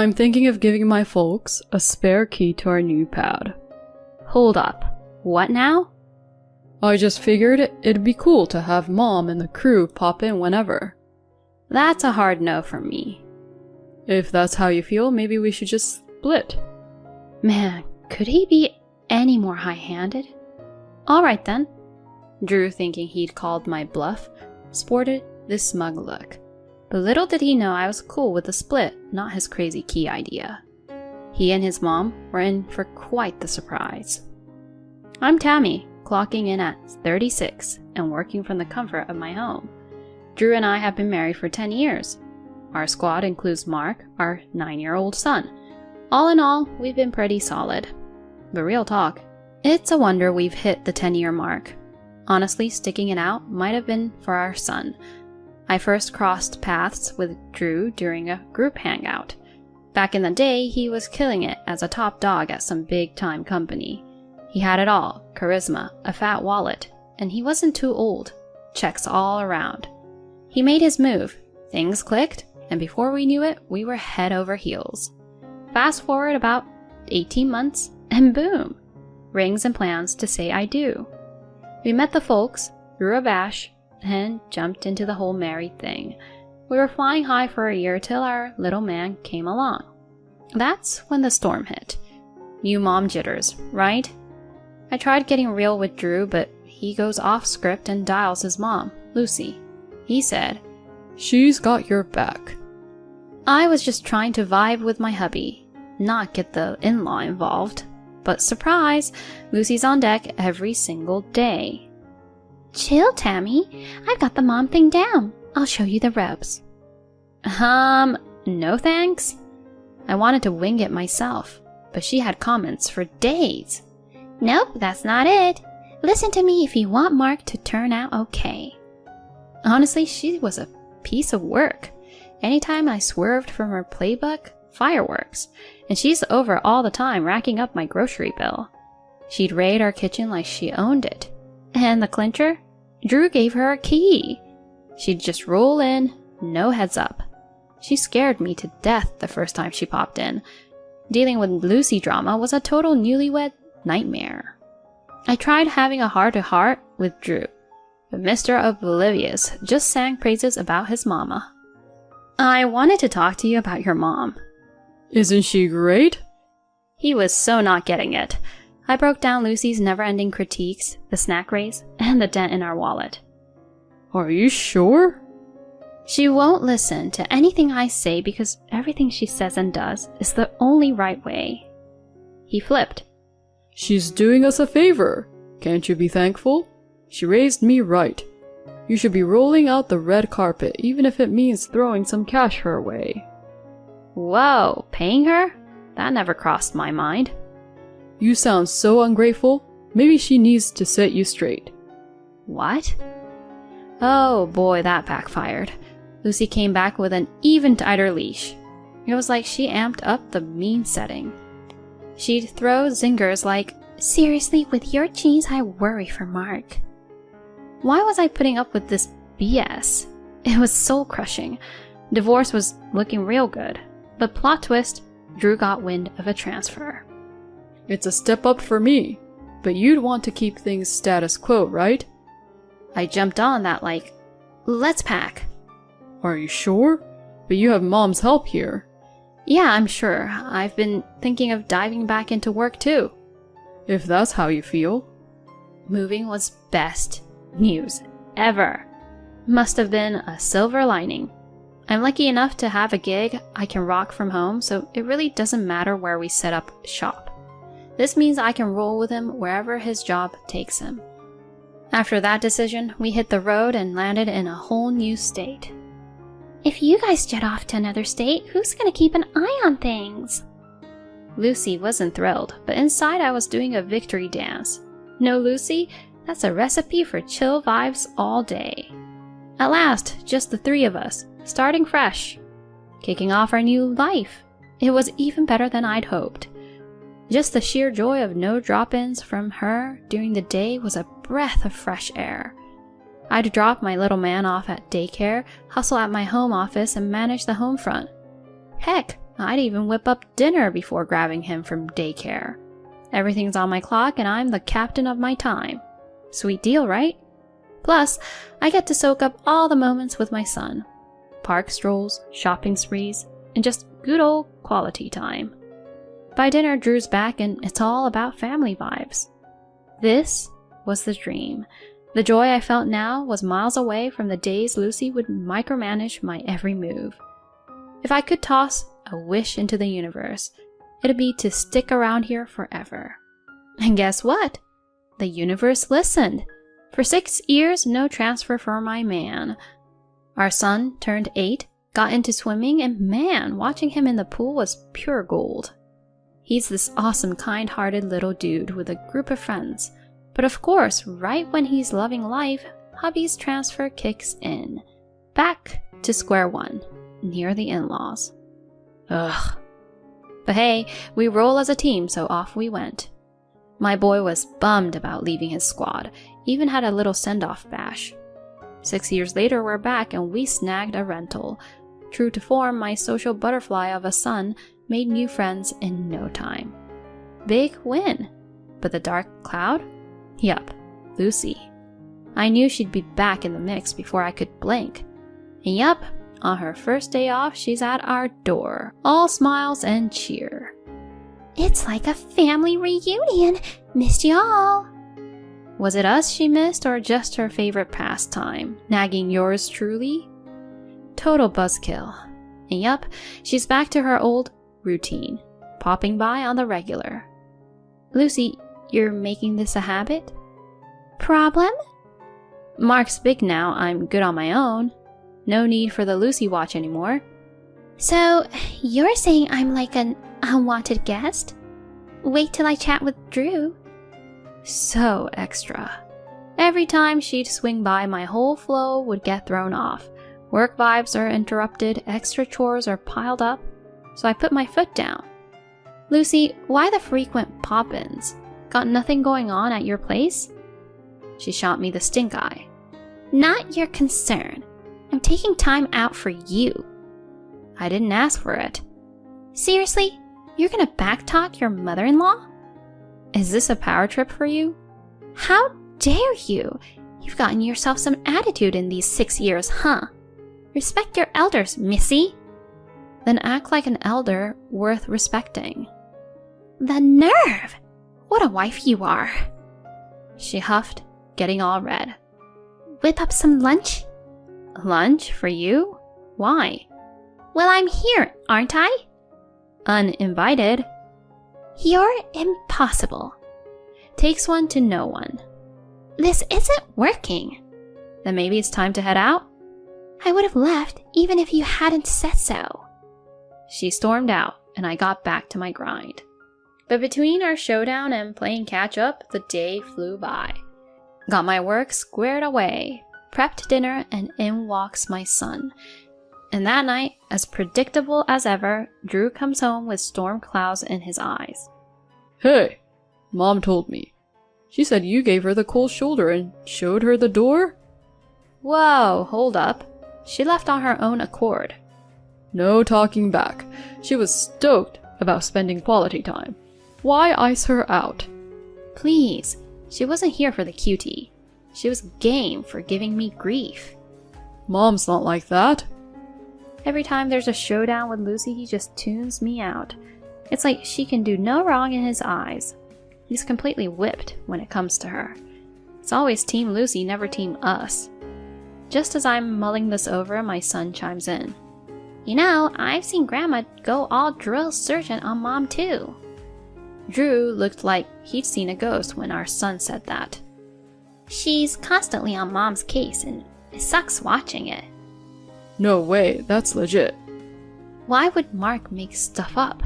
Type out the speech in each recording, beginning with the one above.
I'm thinking of giving my folks a spare key to our new pad. Hold up. What now? I just figured it'd be cool to have Mom and the crew pop in whenever. That's a hard no from me. If that's how you feel, maybe we should just split. Man, could he be any more high-handed? Alright then. Drew, thinking he'd called my bluff, sported this smug look. But little did he know I was cool with the split, not his crazy key idea. He and his mom were in for quite the surprise. I'm Tammy, clocking in at 36 and working from the comfort of my home. Drew and I have been married for 10 years. Our squad includes Mark, our 9-year-old son. All in all, we've been pretty solid. But real talk, it's a wonder we've hit the 10-year mark. Honestly, sticking it out might have been for our son. I first crossed paths with Drew during a group hangout. Back in the day, he was killing it as a top dog at some big-time company. He had it all, charisma, a fat wallet, and he wasn't too old. Checks all around. He made his move, things clicked, and before we knew it, we were head over heels. Fast forward about 18 months, and boom! Rings and plans to say I do. We met the folks, threw a bash, and jumped into the whole married thing. We were flying high for a year till our little man came along. That's when the storm hit. New mom jitters, right? I tried getting real with Drew, but he goes off script and dials his mom, Lucy. He said, "She's got your back." I was just trying to vibe with my hubby, not get the in-law involved. But surprise, Lucy's on deck every single day. Chill, Tammy. I've got the mom thing down. I'll show you the ropes. No thanks. I wanted to wing it myself, but she had comments for days. Nope, that's not it. Listen to me if you want Mark to turn out okay. Honestly, she was a piece of work. Anytime I swerved from her playbook, fireworks, and she's over all the time racking up my grocery bill. She'd raid our kitchen like she owned it. And the clincher? Drew gave her a key. She'd just roll in, no heads up. She scared me to death the first time she popped in. Dealing with Lucy drama was a total newlywed nightmare. I tried having a heart-to-heart with Drew, but Mr. Oblivious just sang praises about his mama. I wanted to talk to you about your mom. Isn't she great? He was so not getting it. I broke down Lucy's never-ending critiques, the snack race, and the dent in our wallet. Are you sure? She won't listen to anything I say because everything she says and does is the only right way. He flipped. She's doing us a favor. Can't you be thankful? She raised me right. You should be rolling out the red carpet, even if it means throwing some cash her way. Whoa, paying her? That never crossed my mind. You sound so ungrateful. Maybe she needs to set you straight. What? Oh boy, that backfired. Lucy came back with an even tighter leash. It was like she amped up the mean setting. She'd throw zingers like, seriously, with your genes I worry for Mark. Why was I putting up with this BS? It was soul-crushing. Divorce was looking real good. But plot twist, Drew got wind of a transfer. It's a step up for me, but you'd want to keep things status quo, right? I jumped on that like, let's pack. Are you sure? But you have Mom's help here. Yeah, I'm sure. I've been thinking of diving back into work too. If that's how you feel. Moving was best news ever. Must have been a silver lining. I'm lucky enough to have a gig I can rock from home, so it really doesn't matter where we set up shop. This means I can roll with him wherever his job takes him. After that decision, we hit the road and landed in a whole new state. If you guys jet off to another state, who's gonna keep an eye on things? Lucy wasn't thrilled, but inside I was doing a victory dance. No, Lucy, that's a recipe for chill vibes all day. At last, just the three of us, starting fresh, kicking off our new life. It was even better than I'd hoped. Just the sheer joy of no drop-ins from her during the day was a breath of fresh air. I'd drop my little man off at daycare, hustle at my home office, and manage the home front. Heck, I'd even whip up dinner before grabbing him from daycare. Everything's on my clock and I'm the captain of my time. Sweet deal, right? Plus, I get to soak up all the moments with my son. Park strolls, shopping sprees, and just good old quality time. By dinner, Drew's back and it's all about family vibes. This was the dream. The joy I felt now was miles away from the days Lucy would micromanage my every move. If I could toss a wish into the universe, it'd be to stick around here forever. And guess what? The universe listened. For 6 years, no transfer for my man. Our son turned 8, got into swimming, and man, watching him in the pool was pure gold. He's this awesome, kind-hearted little dude with a group of friends. But of course, right when he's loving life, hubby's transfer kicks in. Back to square one, near the in-laws. Ugh. But hey, we roll as a team, so off we went. My boy was bummed about leaving his squad, even had a little send-off bash. 6 years later, we're back and we snagged a rental. True to form, my social butterfly of a son made new friends in no time. Big win. But the dark cloud? Yup, Lucy. I knew she'd be back in the mix before I could blink. And yup, on her first day off, she's at our door, all smiles and cheer. It's like a family reunion. Missed y'all. Was it us she missed or just her favorite pastime, nagging yours truly? Total buzzkill. And yup, she's back to her old routine, popping by on the regular. Lucy, you're making this a habit? Problem? Mark's big now, I'm good on my own. No need for the Lucy watch anymore. So, you're saying I'm like an unwanted guest? Wait till I chat with Drew. So extra. Every time she'd swing by, my whole flow would get thrown off. Work vibes are interrupted, extra chores are piled up, so I put my foot down. Lucy, why the frequent pop-ins? Got nothing going on at your place? She shot me the stink eye. Not your concern. I'm taking time out for you. I didn't ask for it. Seriously? You're gonna backtalk your mother-in-law? Is this a power trip for you? How dare you? You've gotten yourself some attitude in these 6 years, huh? Respect your elders, missy. Then act like an elder worth respecting. The nerve! What a wife you are. She huffed, getting all red. Whip up some lunch? Lunch for you? Why? Well, I'm here, aren't I? Uninvited. You're impossible. Takes one to know one. This isn't working. Then maybe it's time to head out? I would have left even if you hadn't said so. She stormed out, and I got back to my grind. But between our showdown and playing catch-up, the day flew by. Got my work squared away, prepped dinner, and in walks my son. And that night, as predictable as ever, Drew comes home with storm clouds in his eyes. Hey, Mom told me. She said you gave her the cold shoulder and showed her the door? Whoa, hold up. She left on her own accord. No talking back. She was stoked about spending quality time. Why ice her out? Please, she wasn't here for the cutie. She was game for giving me grief. Mom's not like that. Every time there's a showdown with Lucy, he just tunes me out. It's like she can do no wrong in his eyes. He's completely whipped when it comes to her. It's always Team Lucy, never Team us. Just as I'm mulling this over, my son chimes in. You know, I've seen Grandma go all drill sergeant on Mom too. Drew looked like he'd seen a ghost when our son said that. She's constantly on Mom's case and it sucks watching it. No way, that's legit. Why would Mark make stuff up?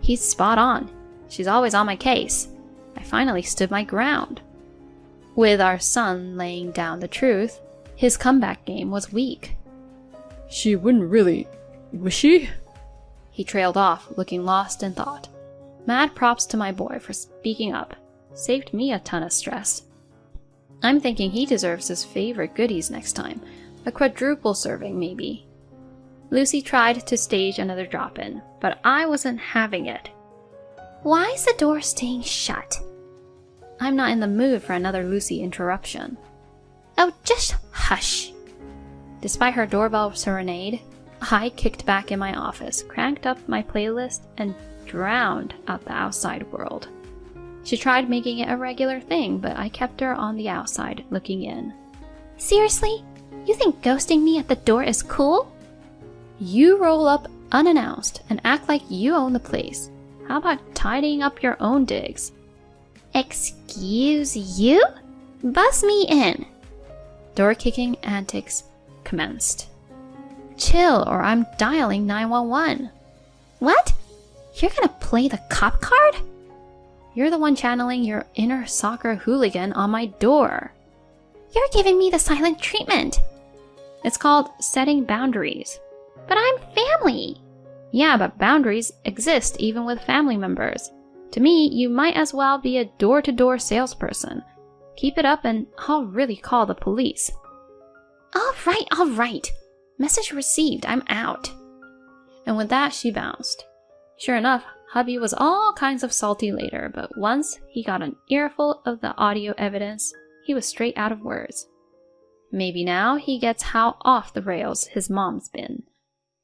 He's spot on. She's always on my case. I finally stood my ground. With our son laying down the truth, his comeback game was weak. She wouldn't really... was she? He trailed off, looking lost in thought. Mad props to my boy for speaking up. Saved me a ton of stress. I'm thinking he deserves his favorite goodies next time. A quadruple serving, maybe. Lucy tried to stage another drop-in, but I wasn't having it. Why is the door staying shut? I'm not in the mood for another Lucy interruption. Oh, just hush. Despite her doorbell serenade, I kicked back in my office, cranked up my playlist, and drowned out the outside world. She tried making it a regular thing, but I kept her on the outside, looking in. Seriously? You think ghosting me at the door is cool? You roll up unannounced and act like you own the place. How about tidying up your own digs? Excuse you? Buzz me in. Door-kicking antics commenced. Chill, or I'm dialing 911. What? You're gonna play the cop card? You're the one channeling your inner soccer hooligan on my door. You're giving me the silent treatment. It's called setting boundaries. But I'm family. Yeah, but boundaries exist even with family members. To me, you might as well be a door-to-door salesperson. Keep it up and I'll really call the police. All right. Message received, I'm out. And with that, she bounced. Sure enough, hubby was all kinds of salty later, but once he got an earful of the audio evidence, he was straight out of words. Maybe now he gets how off the rails his mom's been.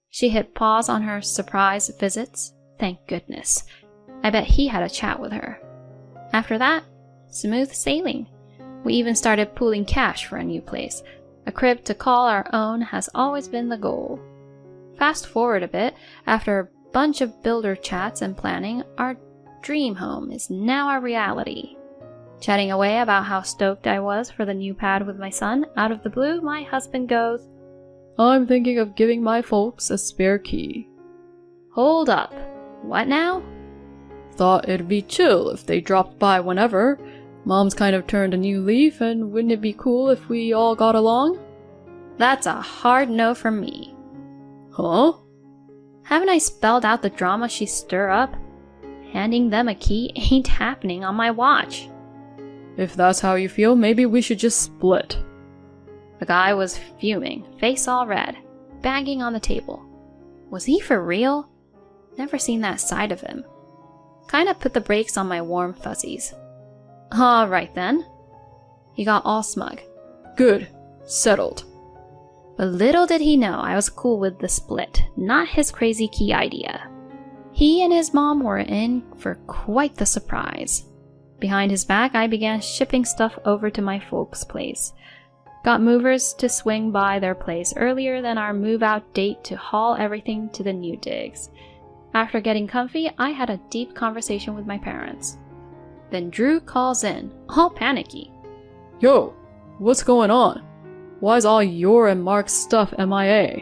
She hit pause on her surprise visits. Thank goodness. I bet he had a chat with her. After that, smooth sailing. We even started pooling cash for a new place. A crib to call our own has always been the goal. Fast forward a bit, after a bunch of builder chats and planning, our dream home is now a reality. Chatting away about how stoked I was for the new pad with my son, out of the blue, my husband goes, I'm thinking of giving my folks a spare key. Hold up. What now? Thought it'd be chill if they dropped by whenever. Mom's kind of turned a new leaf, and wouldn't it be cool if we all got along? That's a hard no from me. Huh? Haven't I spelled out the drama she stir up? Handing them a key ain't happening on my watch. If that's how you feel, maybe we should just split. The guy was fuming, face all red, banging on the table. Was he for real? Never seen that side of him. Kinda put the brakes on my warm fuzzies. Alright then. He got all smug. Good. Settled. But little did he know I was cool with the split, not his crazy key idea. He and his mom were in for quite the surprise. Behind his back, I began shipping stuff over to my folks' place. Got movers to swing by their place earlier than our move-out date to haul everything to the new digs. After getting comfy, I had a deep conversation with my parents. Then Drew calls in, all panicky. Yo, what's going on? Why's all your and Mark's stuff MIA?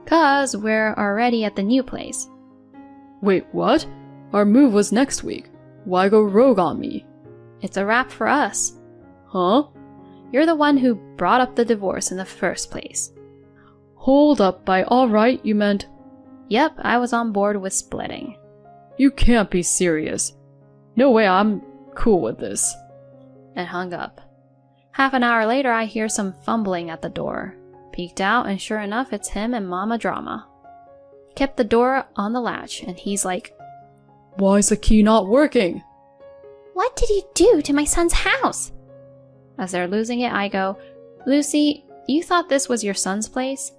'Cause we're already at the new place. Wait, what? Our move was next week. Why go rogue on me? It's a wrap for us. Huh? You're the one who brought up the divorce in the first place. Hold up, by alright you meant... Yep, I was on board with splitting. You can't be serious. No way, I'm cool with this. And hung up. Half an hour later, I hear some fumbling at the door. Peeked out, and sure enough, it's him and Mama Drama. Kept the door on the latch, and he's like, Why's the key not working? What did you do to my son's house? As they're losing it, I go, Lucy, you thought this was your son's place?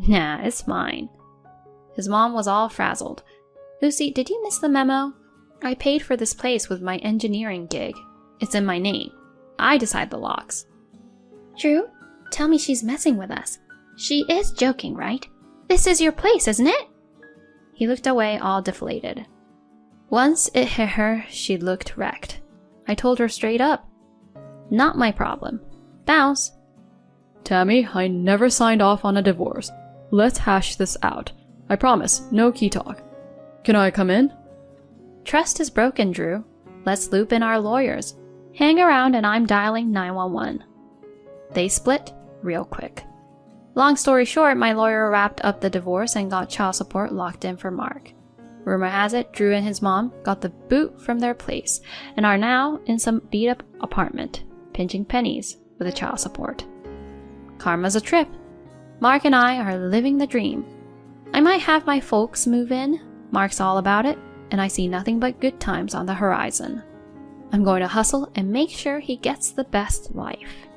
Nah, it's mine. His mom was all frazzled. Lucy, did you miss the memo? I paid for this place with my engineering gig. It's in my name. I decide the locks. Drew, tell me she's messing with us. She is joking, right? This is your place, isn't it? He looked away, all deflated. Once it hit her, she looked wrecked. I told her straight up. Not my problem. Bounce. Tammy, I never signed off on a divorce. Let's hash this out. I promise, no key talk. Can I come in? Trust is broken, Drew. Let's loop in our lawyers. Hang around and I'm dialing 911. They split real quick. Long story short, my lawyer wrapped up the divorce and got child support locked in for Mark. Rumor has it, Drew and his mom got the boot from their place and are now in some beat-up apartment, pinching pennies with the child support. Karma's a trip. Mark and I are living the dream. I might have my folks move in, Mark's all about it, and I see nothing but good times on the horizon. I'm going to hustle and make sure he gets the best life.